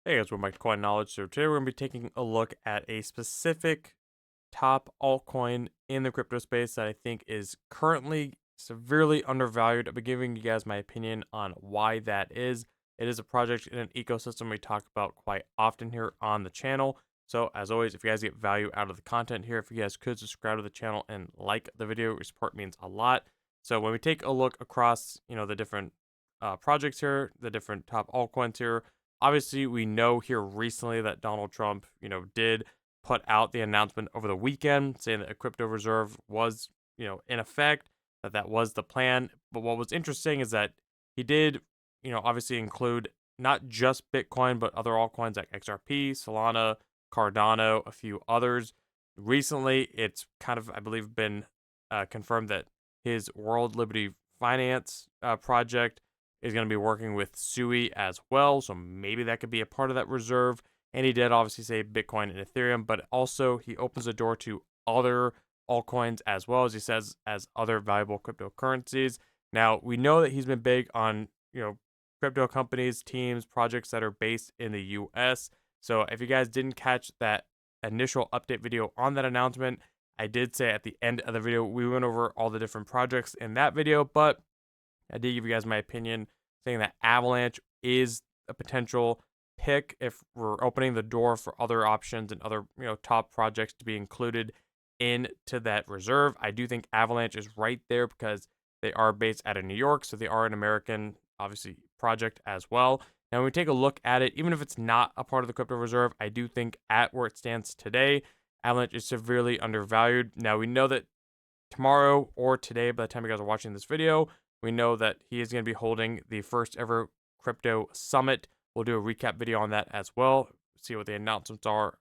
Hey guys, welcome back to Coin Knowledge. So today we're going to be taking a look at a specific top altcoin in the crypto space that I think is currently severely undervalued. I'll be giving you guys my opinion on why that is. It is a project in an ecosystem we talk about quite often here on the channel. So as always, if you guys get value out of the content here, if you guys could subscribe to the channel and like the video, your support means a lot. So when we take a look across, the different projects here, the different top altcoins here, obviously we know here recently that Donald Trump, did put out the announcement over the weekend saying that a crypto reserve was, in effect, that was the plan. But what was interesting is that he did, obviously include not just Bitcoin, but other altcoins like XRP, Solana, Cardano, a few others. Recently, it's kind of, I believe, been confirmed that his World Liberty Finance project is going to be working with SUI as well. So maybe that could be a part of that reserve. And he did obviously say Bitcoin and Ethereum, but also he opens the door to other altcoins as well, as he says, as other valuable cryptocurrencies. Now, we know that he's been big on, crypto companies, teams, projects that are based in the US. So if you guys didn't catch that initial update video on that announcement, I did say at the end of the video, we went over all the different projects in that video, but I did give you guys my opinion saying that Avalanche is a potential pick if we're opening the door for other options and other, top projects to be included into that reserve. I do think Avalanche is right there because they are based out of New York, so they are an American, obviously, project as well. Now, when we take a look at it, even if it's not a part of the crypto reserve, I do think at where it stands today, Avalanche is severely undervalued. Now, we know that tomorrow or today, by the time you guys are watching this video, we know that he is going to be holding the first ever crypto summit. We'll do a recap video on that as well. See what the announcements are,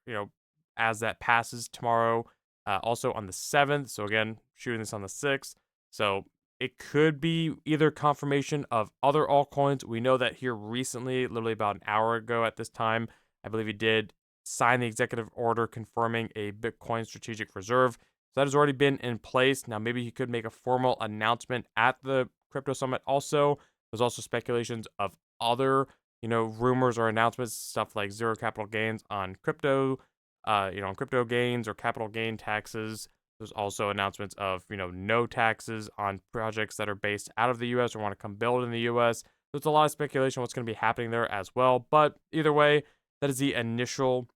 as that passes tomorrow. Also on the 7th. So again, shooting this on the 6th. So it could be either confirmation of other altcoins. We know that here recently, literally about an hour ago at this time, I believe he did sign the executive order confirming a Bitcoin strategic reserve. So that has already been in place. Now, maybe he could make a formal announcement at the crypto summit. Also, there's also speculations of other, rumors or announcements, stuff like zero capital gains on crypto, on crypto gains or capital gain taxes. There's also announcements of, no taxes on projects that are based out of the US or want to come build in the US. There's a lot of speculation what's going to be happening there as well. But either way, that is the initial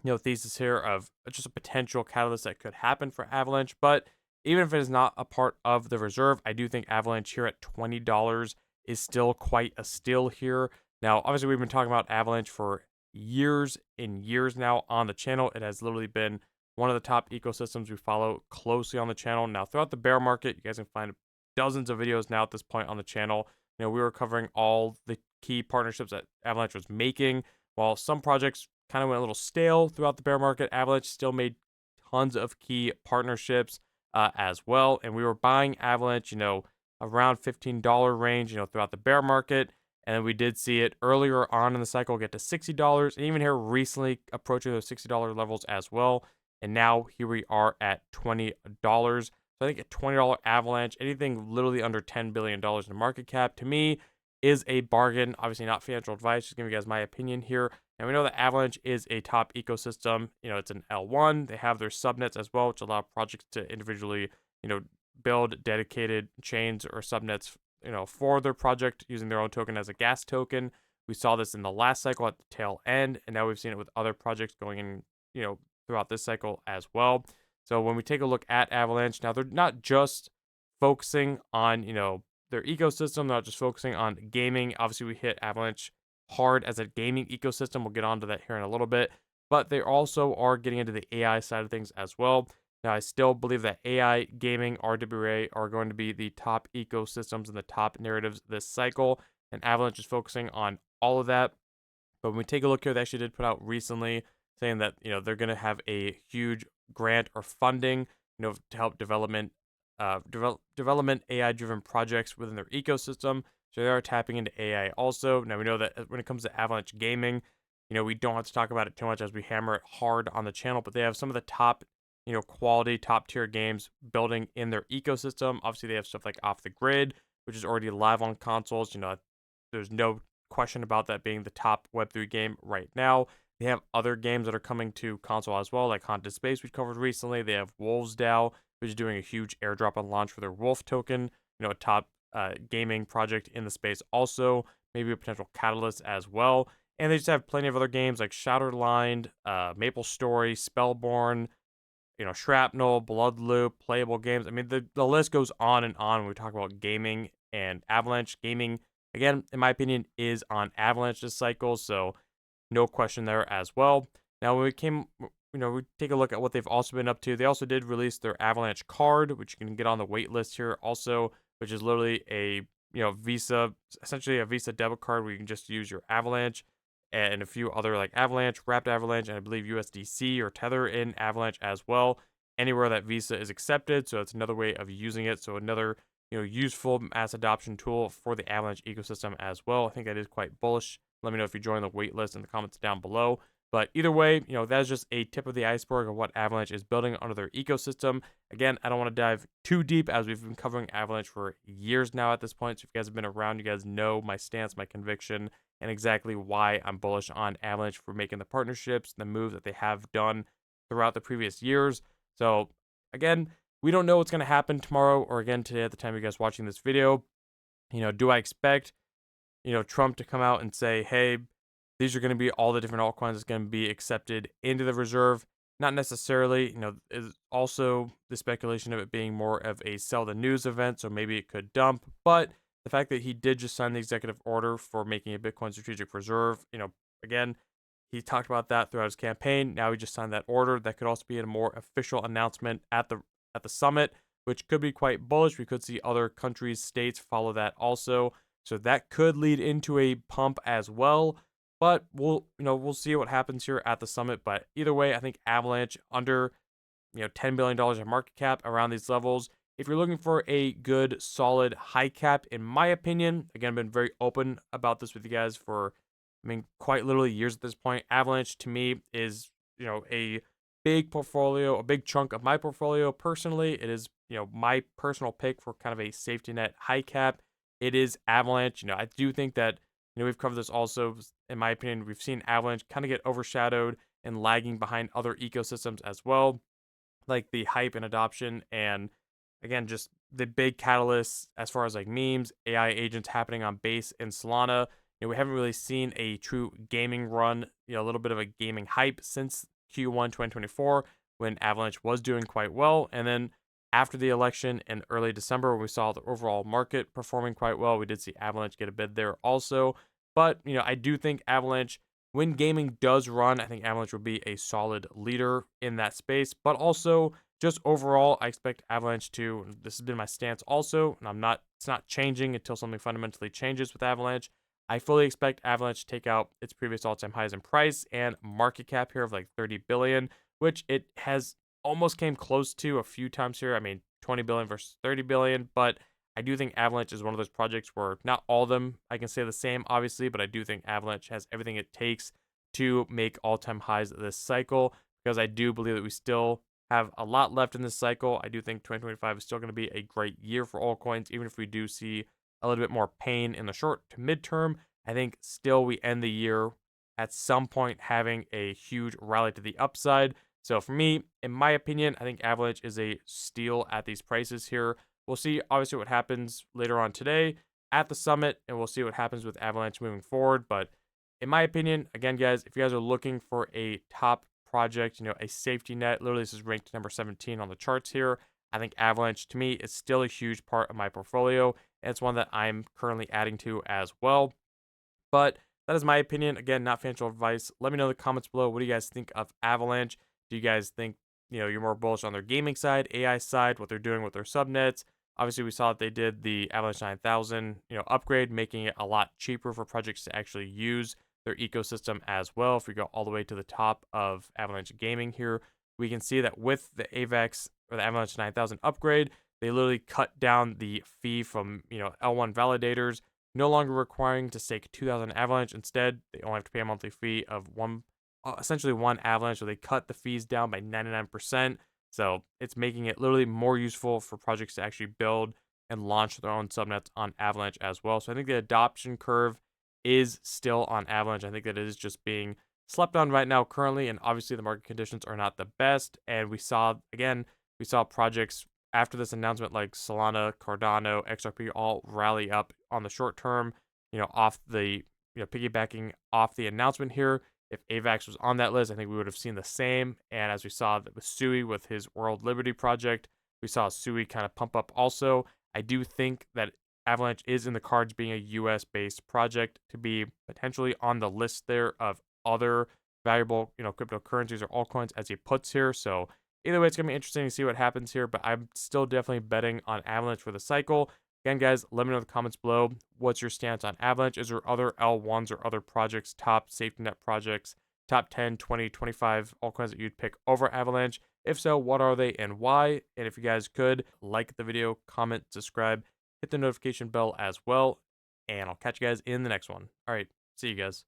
thesis here of just a potential catalyst that could happen for Avalanche. But even if it is not a part of the reserve, I do think Avalanche here at $20 is still quite a steal here. Now, obviously, we've been talking about Avalanche for years and years now on the channel. It has literally been one of the top ecosystems we follow closely on the channel. Now, throughout the bear market, you guys can find dozens of videos now at this point on the channel. We were covering all the key partnerships that Avalanche was making. While some projects kind of went a little stale throughout the bear market, Avalanche still made tons of key partnerships as well. And we were buying Avalanche, around $15 range, throughout the bear market. And we did see it earlier on in the cycle get to $60, and even here recently approaching those $60 levels as well. And now here we are at $20. So I think a $20 Avalanche, anything literally under $10 billion in market cap, to me is a bargain. Obviously, not financial advice, just giving you guys my opinion here. And we know that Avalanche is a top ecosystem. It's an L1. They have their subnets as well, which allow projects to individually, build dedicated chains or subnets, for their project using their own token as a gas token. We saw this in the last cycle at the tail end, and now we've seen it with other projects going in, throughout this cycle as well. So when we take a look at Avalanche, now they're not just focusing on, their ecosystem, not just focusing on gaming. Obviously, we hit Avalanche hard as a gaming ecosystem. We'll get onto that here in a little bit. But they also are getting into the AI side of things as well. Now, I still believe that AI, gaming, RWA are going to be the top ecosystems and the top narratives this cycle. And Avalanche is focusing on all of that. But when we take a look here, they actually did put out recently saying that, they're going to have a huge grant or funding, to help development AI-driven projects within their ecosystem. So they are tapping into AI also. Now we know that when it comes to Avalanche Gaming, we don't have to talk about it too much as we hammer it hard on the channel, but they have some of the top, quality, top tier games building in their ecosystem. Obviously, they have stuff like Off the Grid, which is already live on consoles. There's no question about that being the top Web3 game right now. They have other games that are coming to console as well, like Haunted Space we covered recently. They have Wolves DAO, which is doing a huge airdrop on launch for their Wolf token, a top gaming project in the space also, maybe a potential catalyst as well. And they just have plenty of other games like Shadowlined, Maple Story, Spellborn, Shrapnel, Bloodloop, playable games. I mean, the list goes on and on when we talk about gaming and Avalanche. Gaming, again, in my opinion, is on Avalanche this cycle, so no question there as well. Now, when we take a look at what they've also been up to. They also did release their Avalanche card, which you can get on the wait list here also, which is literally a, Visa, essentially a Visa debit card where you can just use your Avalanche and a few other like Avalanche, Wrapped Avalanche, and I believe USDC or Tether in Avalanche as well. Anywhere that Visa is accepted, so it's another way of using it. So another useful mass adoption tool for the Avalanche ecosystem as well. I think that is quite bullish. Let me know if you join the waitlist in the comments down below. But either way, that is just a tip of the iceberg of what Avalanche is building under their ecosystem. Again, I don't want to dive too deep as we've been covering Avalanche for years now at this point. So if you guys have been around, you guys know my stance, my conviction, and exactly why I'm bullish on Avalanche for making the partnerships, the moves that they have done throughout the previous years. So again, we don't know what's going to happen tomorrow or again today at the time you guys watching this video. Do I expect, Trump to come out and say, hey, these are going to be all the different altcoins that's going to be accepted into the reserve? Not necessarily, is also the speculation of it being more of a sell the news event, so maybe it could dump. But the fact that he did just sign the executive order for making a Bitcoin strategic reserve, again, he talked about that throughout his campaign. Now he just signed that order. That could also be a more official announcement at the summit, which could be quite bullish. We could see other countries, states follow that also. So that could lead into a pump as well. But we'll see what happens here at the summit. But either way, I think Avalanche under $10 billion in market cap around these levels. If you're looking for a good, solid, high cap, in my opinion, again, I've been very open about this with you guys for, quite literally years at this point. Avalanche to me is, a big portfolio, a big chunk of my portfolio. Personally, it is, my personal pick for kind of a safety net high cap. It is Avalanche. I do think that, we've covered this also. In my opinion, we've seen Avalanche kind of get overshadowed and lagging behind other ecosystems as well, like the hype and adoption, and again, just the big catalysts as far as like memes, AI agents happening on Base and Solana. We haven't really seen a true gaming run, a little bit of a gaming hype since Q1 2024 when Avalanche was doing quite well. And then after the election in early December, when we saw the overall market performing quite well, we did see Avalanche get a bid there also. But, I do think Avalanche, when gaming does run, I think Avalanche will be a solid leader in that space. But also, just overall, I expect Avalanche to, this has been my stance also, and it's not changing until something fundamentally changes with Avalanche. I fully expect Avalanche to take out its previous all-time highs in price and market cap here of like 30 billion, which it has almost came close to a few times here. 20 billion versus 30 billion, but I do think Avalanche is one of those projects where not all of them I can say the same, obviously, but I do think Avalanche has everything it takes to make all-time highs this cycle, because I do believe that we still have a lot left in this cycle. I do think 2025 is still going to be a great year for altcoins, even if we do see a little bit more pain in the short to midterm. I think still we end the year at some point having a huge rally to the upside. So for me, in my opinion, I think Avalanche is a steal at these prices here. We'll see obviously what happens later on today at the summit, and we'll see what happens with Avalanche moving forward. But in my opinion, again, guys, if you guys are looking for a top project, a safety net, literally this is ranked number 17 on the charts here. I think Avalanche to me is still a huge part of my portfolio, and it's one that I'm currently adding to as well. But that is my opinion. Again, not financial advice. Let me know in the comments below. What do you guys think of Avalanche? Do you guys think, you're more bullish on their gaming side, AI side, what they're doing with their subnets? Obviously, we saw that they did the Avalanche 9000, upgrade, making it a lot cheaper for projects to actually use their ecosystem as well. If we go all the way to the top of Avalanche Gaming here, we can see that with the AVAX or the Avalanche 9000 upgrade, they literally cut down the fee from, L1 validators, no longer requiring to stake 2,000 Avalanche. Instead, they only have to pay a monthly fee of essentially one Avalanche, so they cut the fees down by 99%. So it's making it literally more useful for projects to actually build and launch their own subnets on Avalanche as well. So I think the adoption curve is still on Avalanche. I think that it is just being slept on right now currently, and obviously the market conditions are not the best. And we saw projects after this announcement like Solana, Cardano, XRP all rally up on the short term, off the, piggybacking off the announcement here. If AVAX was on that list, I think we would have seen the same. And as we saw with Sui with his World Liberty project, we saw Sui kind of pump up also. I do think that Avalanche is in the cards being a US based project to be potentially on the list there of other valuable, cryptocurrencies or altcoins as he puts here. So either way, it's going to be interesting to see what happens here, but I'm still definitely betting on Avalanche for the cycle. Again, guys, let me know in the comments below. What's your stance on Avalanche? Is there other L1s or other projects, top safety net projects, top 10, 20, 25 altcoins that you'd pick over Avalanche? If so, what are they and why? And if you guys could, like the video, comment, subscribe, hit the notification bell as well. And I'll catch you guys in the next one. All right, see you guys.